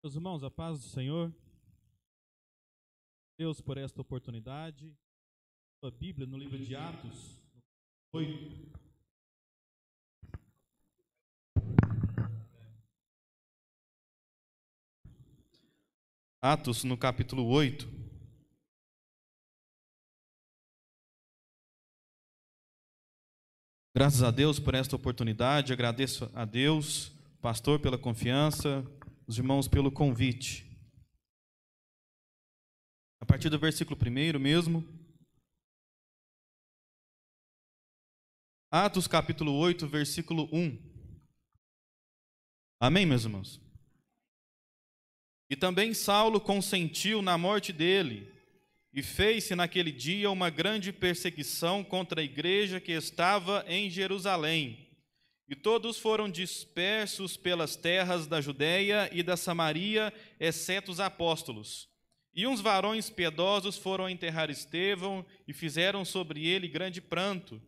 Meus irmãos, a paz do Senhor, Deus por esta oportunidade, a Bíblia no livro de Atos 8. Atos no capítulo 8. Graças a Deus por esta oportunidade, agradeço a Deus, pastor, pela confiança, os irmãos pelo convite. A partir do versículo 1 mesmo, Atos capítulo 8, versículo 1. Amém, meus irmãos? E também Saulo consentiu na morte dele, e fez-se naquele dia uma grande perseguição contra a igreja que estava em Jerusalém. E todos foram dispersos pelas terras da Judéia e da Samaria, exceto os apóstolos. E uns varões piedosos foram enterrar Estevão e fizeram sobre ele grande pranto.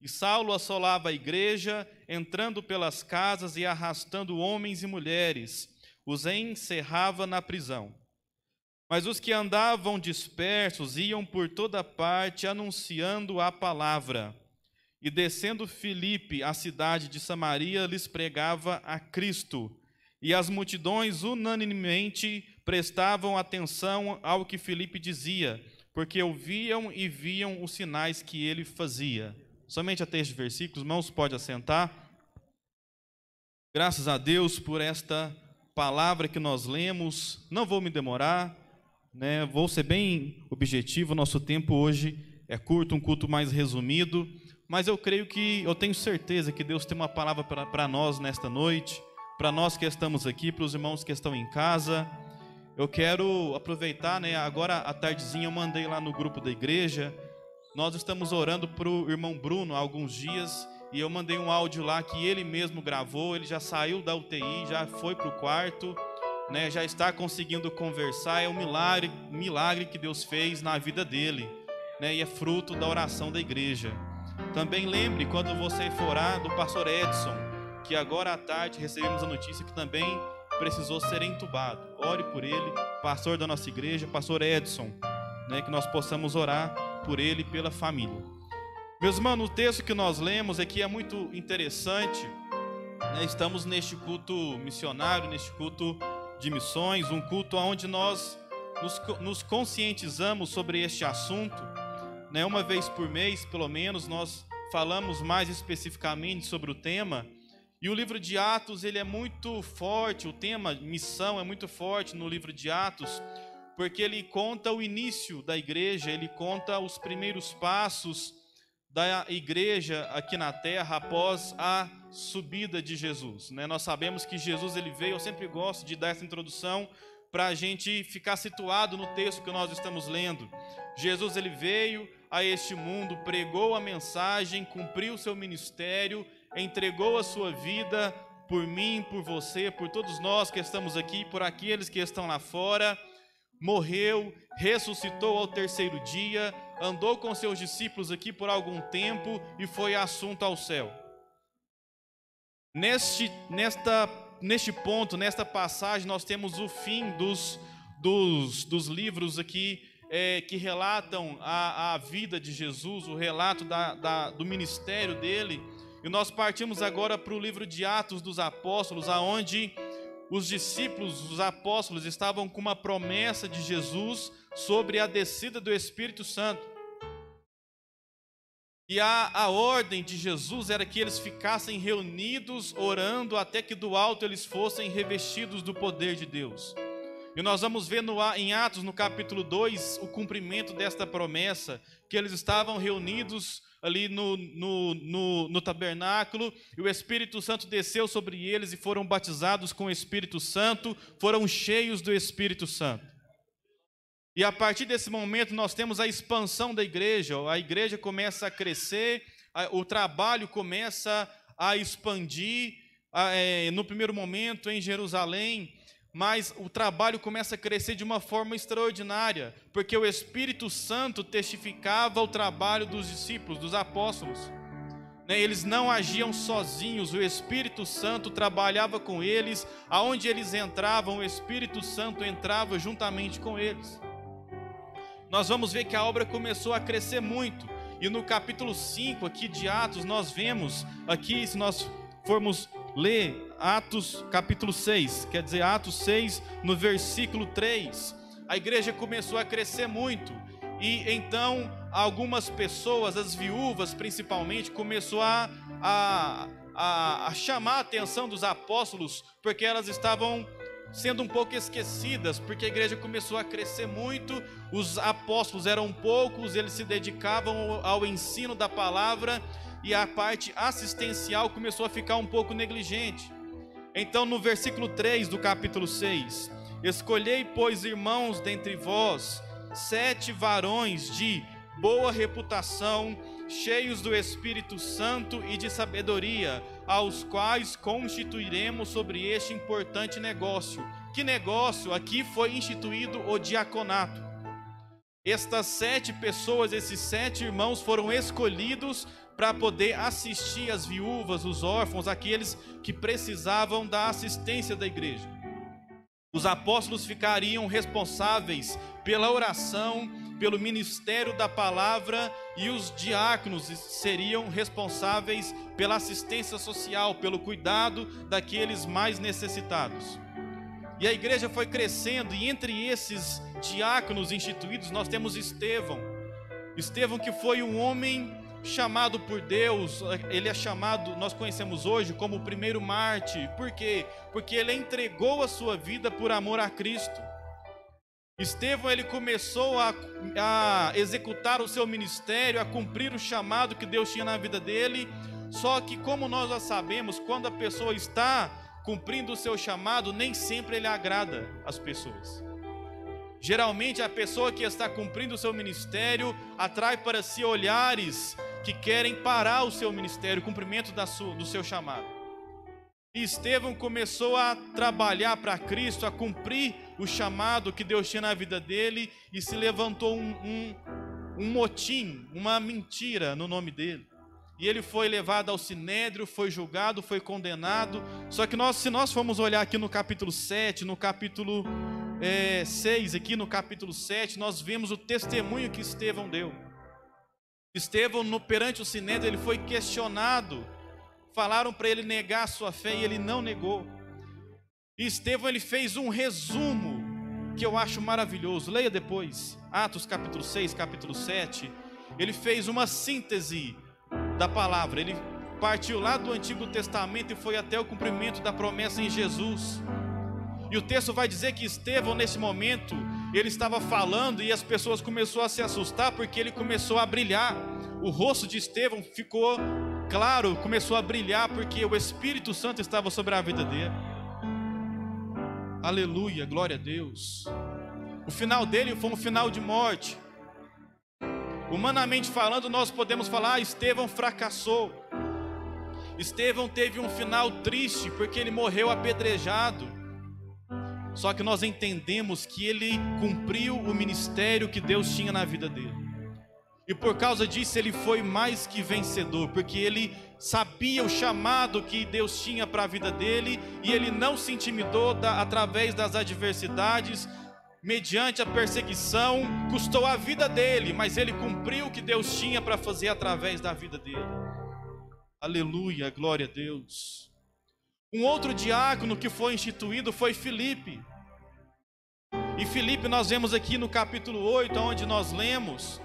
E Saulo assolava a igreja, entrando pelas casas e arrastando homens e mulheres, os encerrava na prisão. Mas os que andavam dispersos iam por toda parte anunciando a palavra. E descendo Filipe, a cidade de Samaria, lhes pregava a Cristo. E as multidões unanimemente prestavam atenção ao que Filipe dizia, porque ouviam e viam os sinais que ele fazia. Somente até este versículo, irmãos, pode assentar. Graças a Deus por esta palavra que nós lemos. Não vou me demorar, vou ser bem objetivo. Nosso tempo hoje é curto, um culto mais resumido. Mas eu tenho certeza que Deus tem uma palavra para nós nesta noite, para nós que estamos aqui, para os irmãos que estão em casa. Eu quero aproveitar, agora à tardezinha eu mandei lá no grupo da igreja, nós estamos orando para o irmão Bruno há alguns dias, e eu mandei um áudio lá que ele mesmo gravou, ele já saiu da UTI, já foi para o quarto, já está conseguindo conversar. É um milagre que Deus fez na vida dele, e é fruto da oração da igreja. Também lembre, quando você for orar, do pastor Edson, que agora à tarde recebemos a notícia que também precisou ser entubado. Ore por ele, pastor da nossa igreja, pastor Edson, que nós possamos orar por ele e pela família. Meus irmãos, o texto que nós lemos aqui é muito interessante. Estamos neste culto missionário, neste culto de missões, um culto onde nós nos conscientizamos sobre este assunto. Uma vez por mês, pelo menos, nós falamos mais especificamente sobre o tema. E o livro de Atos, ele é muito forte, o tema missão é muito forte no livro de Atos, porque ele conta o início da igreja, ele conta os primeiros passos da igreja aqui na terra após a subida de Jesus. Nós sabemos que Jesus ele veio, eu sempre gosto de dar essa introdução para a gente ficar situado no texto que nós estamos lendo. Jesus ele veio a este mundo, pregou a mensagem, cumpriu o seu ministério, entregou a sua vida por mim, por você, por todos nós que estamos aqui, por aqueles que estão lá fora, morreu, ressuscitou ao terceiro dia, andou com seus discípulos aqui por algum tempo e foi assunto ao céu. Neste ponto, nesta passagem, nós temos o fim dos livros aqui que relatam a vida de Jesus, o relato do ministério dele. E nós partimos agora para o livro de Atos dos Apóstolos, aonde os discípulos, os apóstolos, estavam com uma promessa de Jesus sobre a descida do Espírito Santo. E a ordem de Jesus era que eles ficassem reunidos, orando, até que do alto eles fossem revestidos do poder de Deus. E nós vamos ver em Atos, no capítulo 2, o cumprimento desta promessa, que eles estavam reunidos ali no tabernáculo, e o Espírito Santo desceu sobre eles e foram batizados com o Espírito Santo, foram cheios do Espírito Santo. E a partir desse momento nós temos a expansão da igreja, a igreja começa a crescer, o trabalho começa a expandir, no primeiro momento em Jerusalém, mas o trabalho começa a crescer de uma forma extraordinária, porque o Espírito Santo testificava o trabalho dos discípulos, dos apóstolos. Eles não agiam sozinhos, o Espírito Santo trabalhava com eles, aonde eles entravam, o Espírito Santo entrava juntamente com eles. Nós vamos ver que a obra começou a crescer muito, e no capítulo 5 aqui de Atos, nós vemos aqui, se nós formos ler Atos capítulo 6, quer dizer Atos 6, no versículo 3, a igreja começou a crescer muito, e então algumas pessoas, as viúvas principalmente, começou a chamar a atenção dos apóstolos, porque elas estavam sendo um pouco esquecidas, porque a igreja começou a crescer muito, os apóstolos eram poucos, eles se dedicavam ao ensino da palavra, e a parte assistencial começou a ficar um pouco negligente. Então no versículo 3 do capítulo 6, escolhei, pois, irmãos, dentre vós, 7 varões de boa reputação, cheios do Espírito Santo e de sabedoria, aos quais constituiremos sobre este importante negócio. Que negócio? Aqui foi instituído o diaconato. Estas 7 pessoas, esses 7 irmãos foram escolhidos para poder assistir as viúvas, os órfãos, aqueles que precisavam da assistência da igreja. Os apóstolos ficariam responsáveis pela oração, pelo ministério da palavra, e os diáconos seriam responsáveis pela assistência social, pelo cuidado daqueles mais necessitados. E a igreja foi crescendo, e entre esses diáconos instituídos nós temos Estevão. Estevão, que foi um homem chamado por Deus, ele é chamado, nós conhecemos hoje como o primeiro mártir. Por quê? Porque ele entregou a sua vida por amor a Cristo. Estevão, ele começou a executar o seu ministério, a cumprir o chamado que Deus tinha na vida dele. Só que, como nós já sabemos, quando a pessoa está cumprindo o seu chamado, nem sempre ele agrada as pessoas. Geralmente a pessoa que está cumprindo o seu ministério atrai para si olhares que querem parar o seu ministério, o cumprimento do seu chamado. E Estevão começou a trabalhar para Cristo, a cumprir o chamado que Deus tinha na vida dele, e se levantou um motim, uma mentira no nome dele. E ele foi levado ao sinédrio, foi julgado, foi condenado. Só que se nós formos olhar aqui no capítulo 7, no capítulo 6, aqui no capítulo 7, nós vemos o testemunho que Estevão deu. Estevão, perante o sinédrio, ele foi questionado. Falaram para ele negar a sua fé e ele não negou. E Estevão, ele fez um resumo que eu acho maravilhoso. Leia depois, Atos capítulo 6, capítulo 7. Ele fez uma síntese da palavra. Ele partiu lá do Antigo Testamento e foi até o cumprimento da promessa em Jesus. E o texto vai dizer que Estevão, nesse momento, ele estava falando e as pessoas começaram a se assustar, porque ele começou a brilhar. O rosto de Estevão ficou claro, começou a brilhar, porque o Espírito Santo estava sobre a vida dele. Aleluia, glória a Deus. O final dele foi um final de morte. Humanamente falando, nós podemos falar: Estevão fracassou. Estevão teve um final triste, porque ele morreu apedrejado. Só que nós entendemos que ele cumpriu o ministério que Deus tinha na vida dele. E por causa disso ele foi mais que vencedor, porque ele sabia o chamado que Deus tinha para a vida dele, e ele não se intimidou através das adversidades, mediante a perseguição, custou a vida dele, mas ele cumpriu o que Deus tinha para fazer através da vida dele. Aleluia, glória a Deus. Um outro diácono que foi instituído foi Filipe. E Filipe, nós vemos aqui no capítulo 8, onde nós lemos,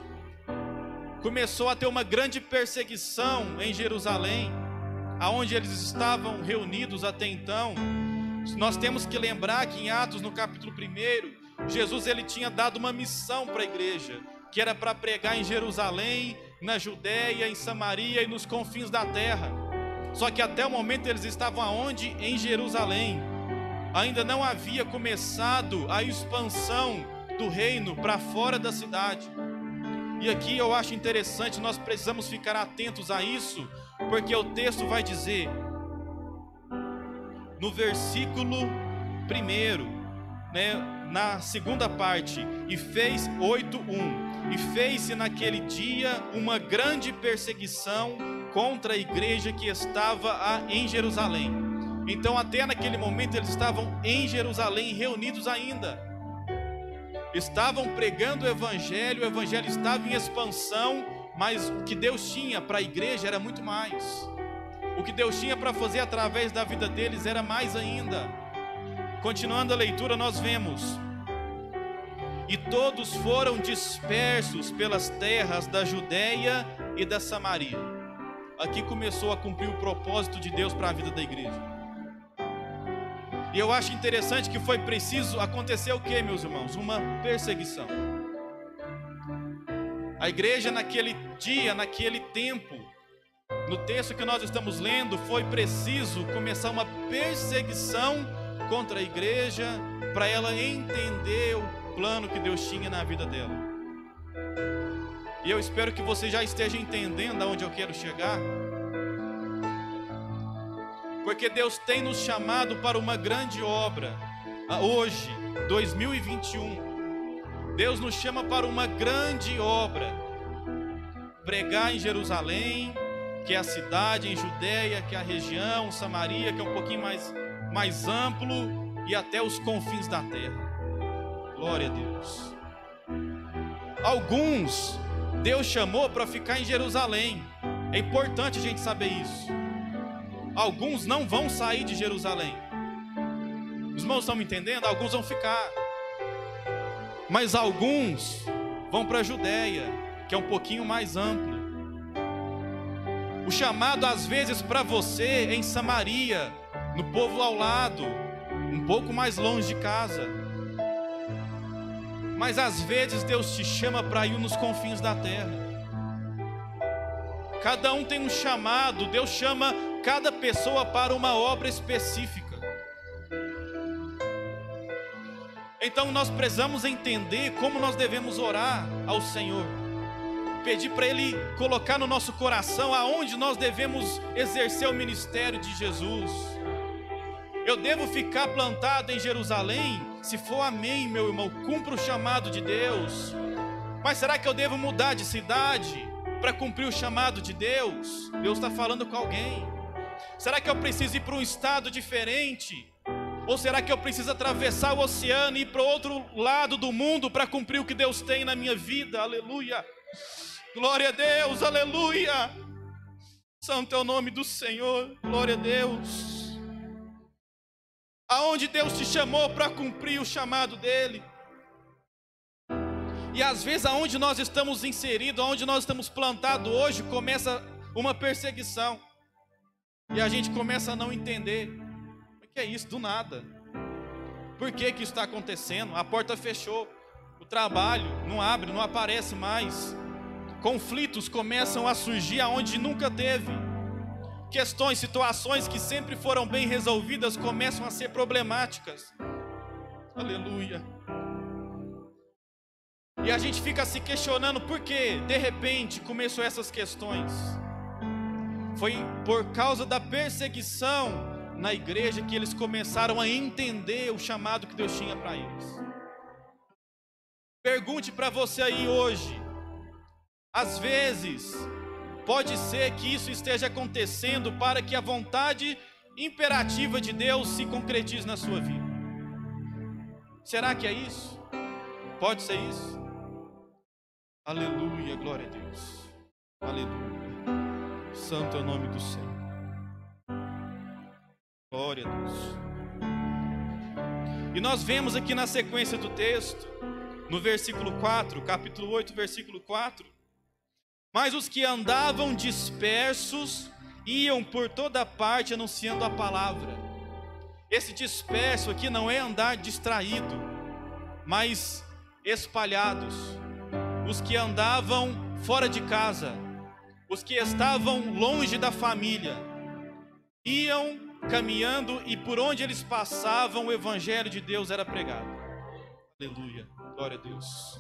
começou a ter uma grande perseguição em Jerusalém, aonde eles estavam reunidos até então. Nós temos que lembrar que em Atos, no capítulo 1, Jesus ele tinha dado uma missão para a igreja, que era para pregar em Jerusalém, na Judéia, em Samaria e nos confins da terra. Só que até o momento eles estavam aonde? Em Jerusalém. Ainda não havia começado a expansão do reino para fora da cidade. E aqui eu acho interessante, nós precisamos ficar atentos a isso, porque o texto vai dizer, no versículo 1, na segunda parte, e fez 8:1, e fez-se naquele dia uma grande perseguição contra a igreja que estava em Jerusalém. Então até naquele momento eles estavam em Jerusalém, reunidos ainda. Estavam pregando o evangelho estava em expansão, mas o que Deus tinha para a igreja era muito mais. O que Deus tinha para fazer através da vida deles era mais ainda. Continuando a leitura, nós vemos: e todos foram dispersos pelas terras da Judéia e da Samaria. Aqui começou a cumprir o propósito de Deus para a vida da igreja. E eu acho interessante que foi preciso acontecer o que, meus irmãos? Uma perseguição. A igreja naquele dia, naquele tempo, no texto que nós estamos lendo, foi preciso começar uma perseguição contra a igreja, para ela entender o plano que Deus tinha na vida dela. E eu espero que você já esteja entendendo aonde eu quero chegar, porque Deus tem nos chamado para uma grande obra. Hoje, 2021, Deus nos chama para uma grande obra: pregar em Jerusalém, que é a cidade, em Judéia, que é a região, Samaria, que é um pouquinho mais amplo, e até os confins da terra. Glória a Deus. Alguns Deus chamou para ficar em Jerusalém. É importante a gente saber isso. Alguns não vão sair de Jerusalém. Os irmãos estão me entendendo? Alguns vão ficar, mas alguns vão para a Judéia, que é um pouquinho mais amplo. O chamado às vezes para você é em Samaria, no povo ao lado, um pouco mais longe de casa. Mas às vezes Deus te chama para ir nos confins da terra. Cada um tem um chamado. Deus chama cada pessoa para uma obra específica. Então nós precisamos entender como nós devemos orar ao Senhor, pedir para Ele colocar no nosso coração aonde nós devemos exercer o ministério de Jesus. Eu devo ficar plantado em Jerusalém? Se for, amém, meu irmão, cumpra o chamado de Deus. Mas será que eu devo mudar de cidade para cumprir o chamado de Deus? Deus está falando com alguém. Será que eu preciso ir para um estado diferente? Ou será que eu preciso atravessar o oceano e ir para o outro lado do mundo para cumprir o que Deus tem na minha vida? Aleluia! Glória a Deus, aleluia! Santo é o nome do Senhor, glória a Deus. Aonde Deus te chamou para cumprir o chamado dEle. E às vezes aonde nós estamos inseridos, aonde nós estamos plantados hoje, começa uma perseguição. E a gente começa a não entender. O que é isso? Do nada. Por que isso está acontecendo? A porta fechou, o trabalho não abre, não aparece mais. Conflitos começam a surgir aonde nunca teve. Questões, situações que sempre foram bem resolvidas começam a ser problemáticas. Aleluia. E a gente fica se questionando por que de repente começou essas questões. Foi por causa da perseguição na igreja que eles começaram a entender o chamado que Deus tinha para eles. Pergunte para você aí hoje. Às vezes pode ser que isso esteja acontecendo para que a vontade imperativa de Deus se concretize na sua vida. Será que é isso? Pode ser isso? Aleluia, glória a Deus. Aleluia. Santo é o nome do Senhor. Glória a Deus. E nós vemos aqui na sequência do texto, no versículo 4, capítulo 8, versículo 4. Mas os que andavam dispersos iam por toda parte anunciando a palavra. Esse disperso aqui não é andar distraído, mas espalhados. Os que andavam fora de casa, os que estavam longe da família, iam caminhando e por onde eles passavam o evangelho de Deus era pregado. Aleluia, glória a Deus.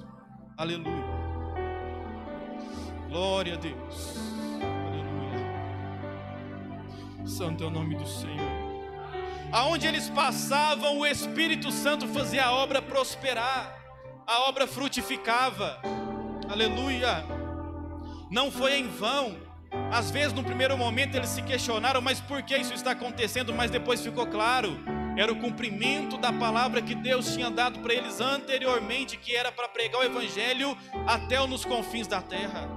Aleluia. Glória a Deus, aleluia. Santo é o nome do Senhor. Aonde eles passavam, o Espírito Santo fazia a obra prosperar, a obra frutificava, aleluia. Não foi em vão Às vezes, no primeiro momento, eles se questionaram, mas por que isso está acontecendo? Mas depois ficou claro, era o cumprimento da palavra que Deus tinha dado para eles anteriormente, que era para pregar o evangelho até nos confins da terra.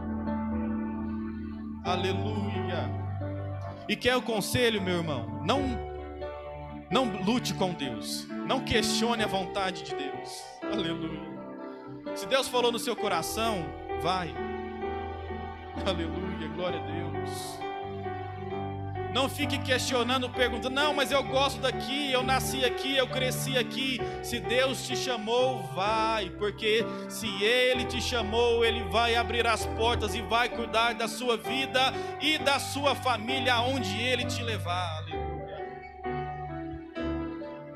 Aleluia. E quer o conselho, meu irmão? Não lute com Deus, não questione a vontade de Deus. Aleluia. Se Deus falou no seu coração, vai. Aleluia, glória a Deus. Não fique questionando, perguntando, não, mas eu gosto daqui, eu nasci aqui, eu cresci aqui. Se Deus te chamou, vai, porque se Ele te chamou, Ele vai abrir as portas e vai cuidar da sua vida e da sua família aonde Ele te levar. Aleluia.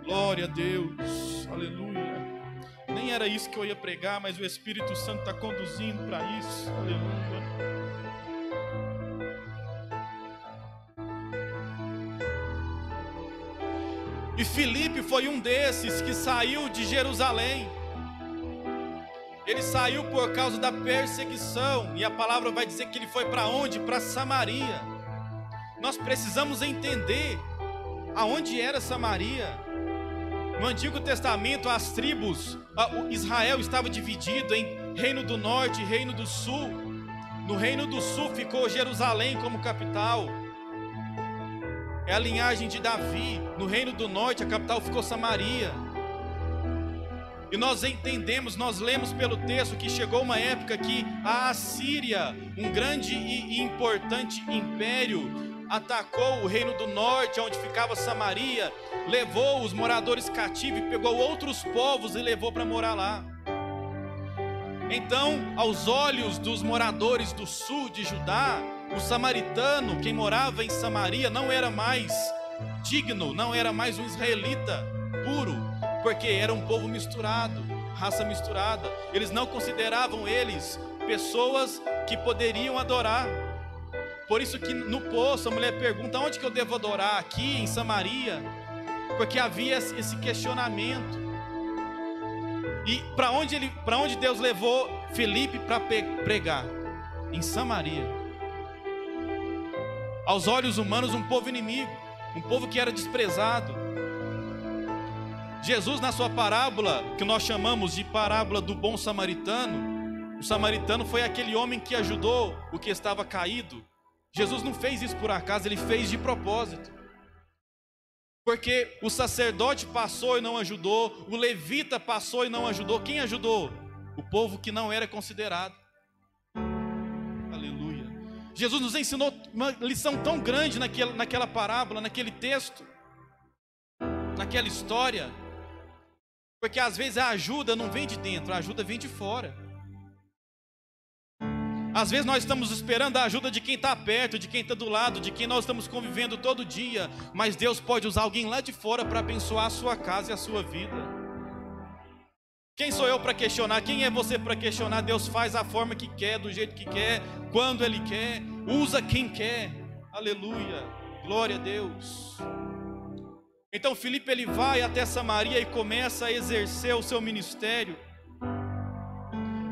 Glória a Deus, aleluia. Nem era isso que eu ia pregar, mas o Espírito Santo está conduzindo para isso. Aleluia. E Filipe foi um desses que saiu de Jerusalém. Ele saiu por causa da perseguição. E a palavra vai dizer que ele foi para onde? Para Samaria. Nós precisamos entender aonde era Samaria. No Antigo Testamento, as tribos, Israel estava dividido em Reino do Norte e Reino do Sul. No Reino do Sul ficou Jerusalém como capital. É a linhagem de Davi. No Reino do Norte, a capital ficou Samaria. E nós entendemos, nós lemos pelo texto que chegou uma época que a Assíria, um grande e importante império, atacou o Reino do Norte, onde ficava Samaria, levou os moradores cativos e pegou outros povos e levou para morar lá. Então, aos olhos dos moradores do sul de Judá, o samaritano, quem morava em Samaria, não era mais digno, não era mais um israelita puro, porque era um povo misturado, raça misturada. Eles não consideravam eles pessoas que poderiam adorar. Por isso que no poço a mulher pergunta, onde que eu devo adorar? Aqui em Samaria? Porque havia esse questionamento. E para onde Deus levou Filipe para pregar? Em Samaria. Aos olhos humanos, um povo inimigo, um povo que era desprezado. Jesus, na sua parábola, que nós chamamos de parábola do bom samaritano, o samaritano foi aquele homem que ajudou o que estava caído. Jesus não fez isso por acaso, ele fez de propósito. Porque o sacerdote passou e não ajudou, o levita passou e não ajudou. Quem ajudou? O povo que não era considerado. Aleluia. Jesus nos ensinou uma lição tão grande naquela parábola, naquele texto, naquela história. Porque às vezes a ajuda não vem de dentro, a ajuda vem de fora. Às vezes nós estamos esperando a ajuda de quem está perto, de quem está do lado, de quem nós estamos convivendo todo dia. Mas Deus pode usar alguém lá de fora para abençoar a sua casa e a sua vida. Quem sou eu para questionar? Quem é você para questionar? Deus faz a forma que quer, do jeito que quer, quando Ele quer, usa quem quer. Aleluia, glória a Deus. Então Filipe ele vai até Samaria e começa a exercer o seu ministério.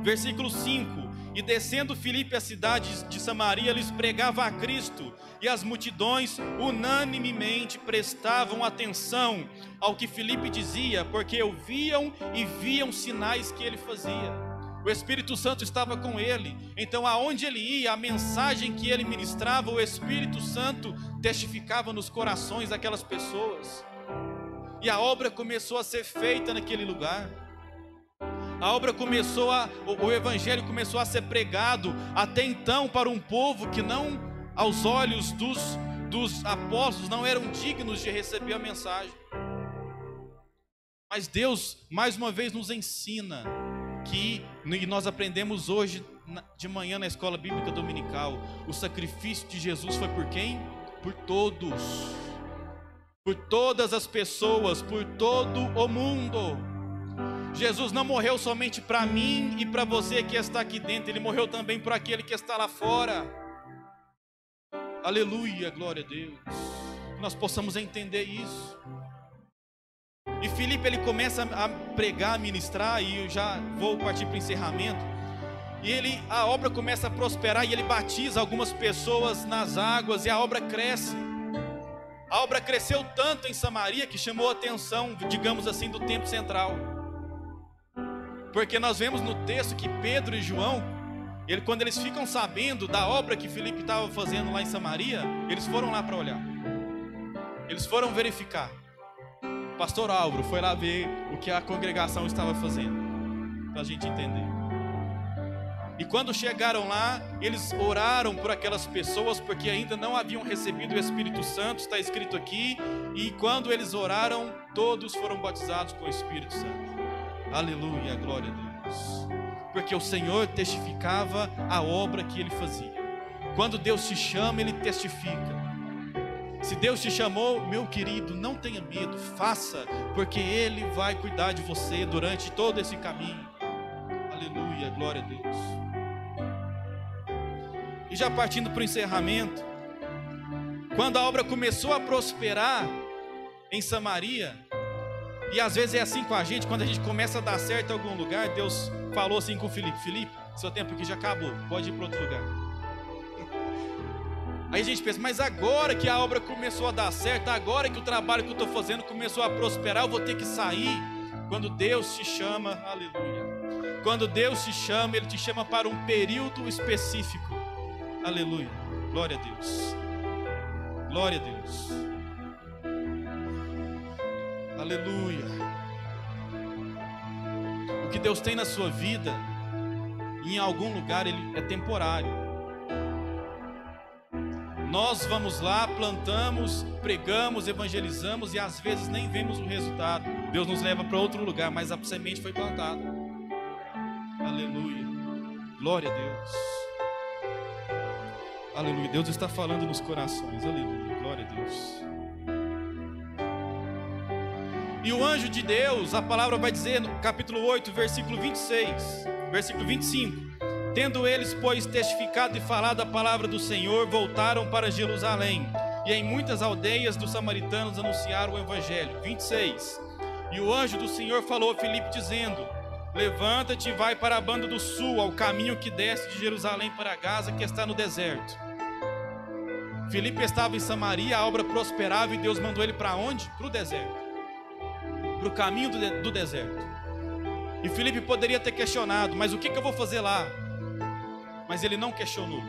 Versículo 5. E descendo Filipe à cidade de Samaria, lhes pregava a Cristo, e as multidões unanimemente prestavam atenção ao que Filipe dizia, porque ouviam e viam sinais que ele fazia. O Espírito Santo estava com ele, então aonde ele ia, a mensagem que ele ministrava, o Espírito Santo testificava nos corações daquelas pessoas. E a obra começou a ser feita naquele lugar. A obra começou o evangelho começou a ser pregado até então para um povo que não, aos olhos dos apóstolos, não eram dignos de receber a mensagem. Mas Deus, mais uma vez, nos ensina que, e nós aprendemos hoje de manhã na escola bíblica dominical, o sacrifício de Jesus foi por quem? Por todos, por todas as pessoas, por todo o mundo. Jesus não morreu somente para mim e para você que está aqui dentro, Ele morreu também por aquele que está lá fora. Aleluia, glória a Deus. Que nós possamos entender isso. E Filipe ele começa a pregar, a ministrar, e eu já vou partir para o encerramento. E a obra começa a prosperar e ele batiza algumas pessoas nas águas e a obra cresce. A obra cresceu tanto em Samaria que chamou a atenção, digamos assim, do templo central. Porque nós vemos no texto que Pedro e João, quando eles ficam sabendo da obra que Filipe estava fazendo lá em Samaria, eles foram lá para olhar. Eles foram verificar. O pastor Álvaro foi lá ver o que a congregação estava fazendo, para a gente entender. E quando chegaram lá, eles oraram por aquelas pessoas, porque ainda não haviam recebido o Espírito Santo, está escrito aqui. E quando eles oraram, todos foram batizados com o Espírito Santo. Aleluia, glória a Deus. Porque o Senhor testificava a obra que ele fazia. Quando Deus te chama, ele testifica. Se Deus te chamou, meu querido, não tenha medo, faça, porque ele vai cuidar de você durante todo esse caminho. Aleluia, glória a Deus. E já partindo para o encerramento, quando a obra começou a prosperar em Samaria, e às vezes é assim com a gente, quando a gente começa a dar certo em algum lugar, Deus falou assim com Filipe: Filipe, seu tempo aqui já acabou, pode ir para outro lugar. Aí a gente pensa, mas agora que a obra começou a dar certo, agora que o trabalho que eu estou fazendo começou a prosperar, eu vou ter que sair. Quando Deus te chama, aleluia, quando Deus te chama, Ele te chama para um período específico. Aleluia, glória a Deus, glória a Deus, aleluia. O que Deus tem na sua vida, em algum lugar, Ele é temporário. Nós vamos lá, plantamos, pregamos, evangelizamos e às vezes nem vemos o resultado. Deus nos leva para outro lugar, mas a semente foi plantada. Aleluia, glória a Deus. Aleluia, Deus está falando nos corações. Aleluia, glória a Deus. E o anjo de Deus, a palavra vai dizer no capítulo 8, versículo 26, versículo 25: tendo eles, pois, testificado e falado a palavra do Senhor, voltaram para Jerusalém, e em muitas aldeias dos samaritanos anunciaram o evangelho. 26: e o anjo do Senhor falou a Filipe dizendo: levanta-te e vai para a banda do sul, ao caminho que desce de Jerusalém para Gaza, que está no deserto. Filipe estava em Samaria, a obra prosperava, e Deus mandou ele para onde? Para o deserto, para o caminho do deserto. E Filipe poderia ter questionado: mas o que eu vou fazer lá? Mas ele não questionou,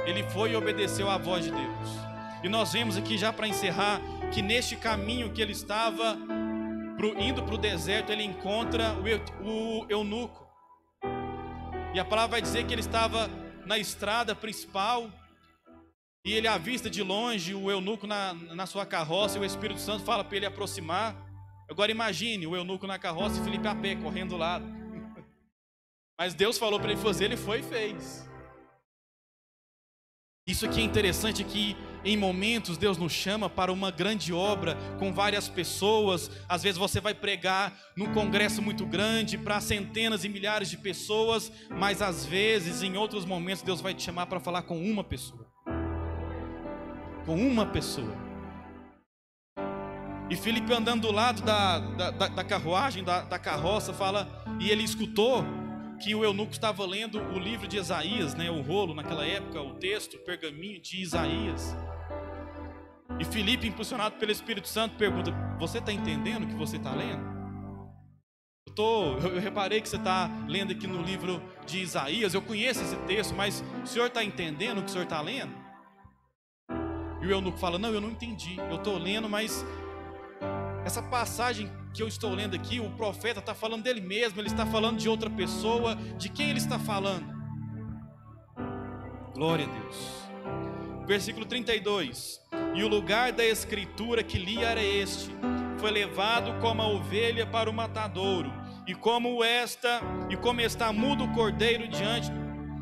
ele foi e obedeceu à voz de Deus. E nós vemos aqui, já para encerrar, que neste caminho que ele estava indo para o deserto, ele encontra o eunuco. E a palavra vai dizer que ele estava na estrada principal, e ele avista de longe o eunuco na sua carroça, e o Espírito Santo fala para ele aproximar. Agora imagine o eunuco na carroça e Filipe a pé, correndo do lado. Mas Deus falou para ele fazer, ele foi e fez. Isso aqui é interessante, que em momentos Deus nos chama para uma grande obra com várias pessoas. Às vezes você vai pregar num congresso muito grande para centenas e milhares de pessoas, mas às vezes, em outros momentos, Deus vai te chamar para falar com uma pessoa. Com uma pessoa. E Filipe, andando do lado da carruagem, da carroça, fala, e ele escutou que o eunuco estava lendo o livro de Isaías, né, o rolo naquela época, o texto, o pergaminho de Isaías. E Filipe, impulsionado pelo Espírito Santo, pergunta: você está entendendo o que você está lendo? Eu reparei que você está lendo aqui no livro de Isaías, eu conheço esse texto, mas o senhor está entendendo o que o senhor está lendo? E o eunuco fala: não, eu não entendi, eu estou lendo, mas essa passagem que eu estou lendo aqui, o profeta está falando dele mesmo, ele está falando de outra pessoa. De quem ele está falando? Glória a Deus. Versículo 32: e o lugar da escritura que li era este: foi levado como a ovelha para o matadouro, e como está mudo o cordeiro diante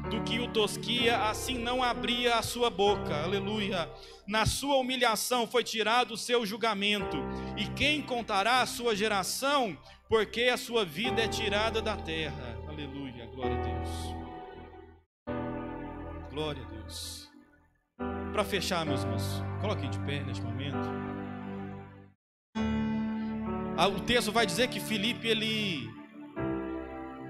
do que o tosquia, assim não abria a sua boca. Aleluia. Na sua humilhação foi tirado o seu julgamento, e quem contará a sua geração? Porque a sua vida é tirada da terra. Aleluia, glória a Deus. Glória a Deus. Para fechar, meus irmãos, coloquem de pé neste momento. O texto vai dizer que Filipe,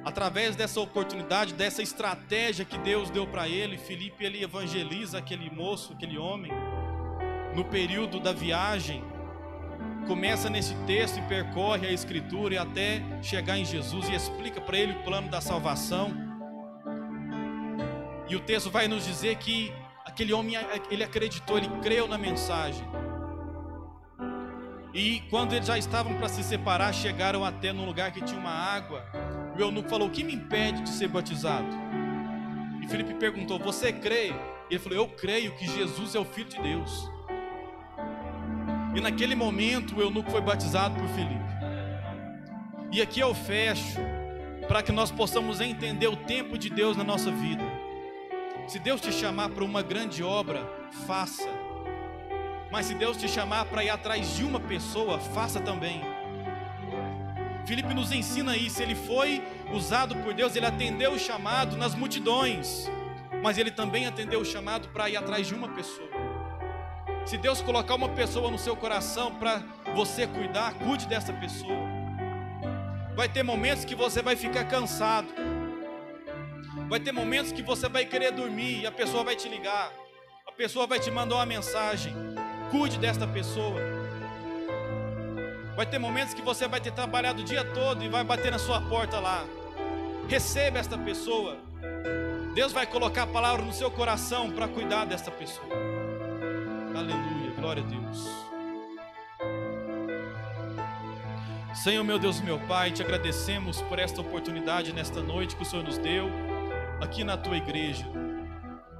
através dessa oportunidade, dessa estratégia que Deus deu para ele, Filipe, ele evangeliza aquele moço, aquele homem, no período da viagem. Começa nesse texto e percorre a Escritura e até chegar em Jesus e explica para ele o plano da salvação. E o texto vai nos dizer que aquele homem, ele acreditou, ele creu na mensagem. E quando eles já estavam para se separar, chegaram até num lugar que tinha uma água. O eunuco falou: o que me impede de ser batizado? E Filipe perguntou: você crê? Ele falou: eu creio que Jesus é o Filho de Deus. E naquele momento o eunuco foi batizado por Filipe. E aqui eu fecho, para que nós possamos entender o tempo de Deus na nossa vida. Se Deus te chamar para uma grande obra, faça. Mas se Deus te chamar para ir atrás de uma pessoa, faça também. Filipe nos ensina isso. Ele foi usado por Deus, ele atendeu o chamado nas multidões, mas ele também atendeu o chamado para ir atrás de uma pessoa. Se Deus colocar uma pessoa no seu coração para você cuidar, cuide dessa pessoa. Vai ter momentos que você vai ficar cansado, vai ter momentos que você vai querer dormir e a pessoa vai te ligar, a pessoa vai te mandar uma mensagem. Cuide desta pessoa. Vai ter momentos que você vai ter trabalhado o dia todo e vai bater na sua porta lá. Receba esta pessoa. Deus vai colocar a palavra no seu coração para cuidar desta pessoa. Aleluia, glória a Deus. Senhor, meu Deus e meu Pai, te agradecemos por esta oportunidade nesta noite que o Senhor nos deu aqui na tua igreja.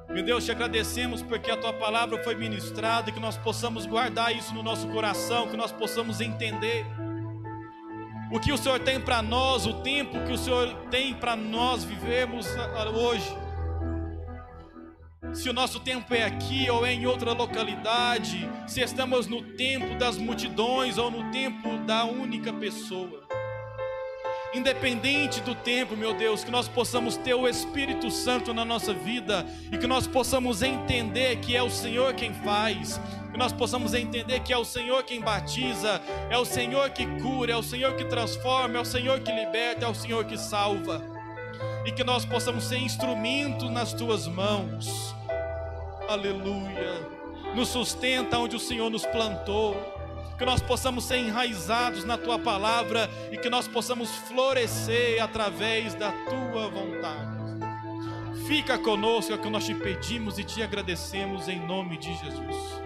Meu Deus, te agradecemos porque a tua palavra foi ministrada e que nós possamos guardar isso no nosso coração, que nós possamos entender o que o Senhor tem para nós, o tempo que o Senhor tem para nós vivermos hoje. Se o nosso tempo é aqui ou é em outra localidade, se estamos no tempo das multidões ou no tempo da única pessoa. Independente do tempo, meu Deus, que nós possamos ter o Espírito Santo na nossa vida e que nós possamos entender que é o Senhor quem faz, que nós possamos entender que é o Senhor quem batiza, é o Senhor que cura, é o Senhor que transforma, é o Senhor que liberta, é o Senhor que salva, e que nós possamos ser instrumento nas tuas mãos. Aleluia. Nos sustenta onde o Senhor nos plantou, que nós possamos ser enraizados na tua palavra e que nós possamos florescer através da tua vontade. Fica conosco, é o que nós te pedimos e te agradecemos em nome de Jesus.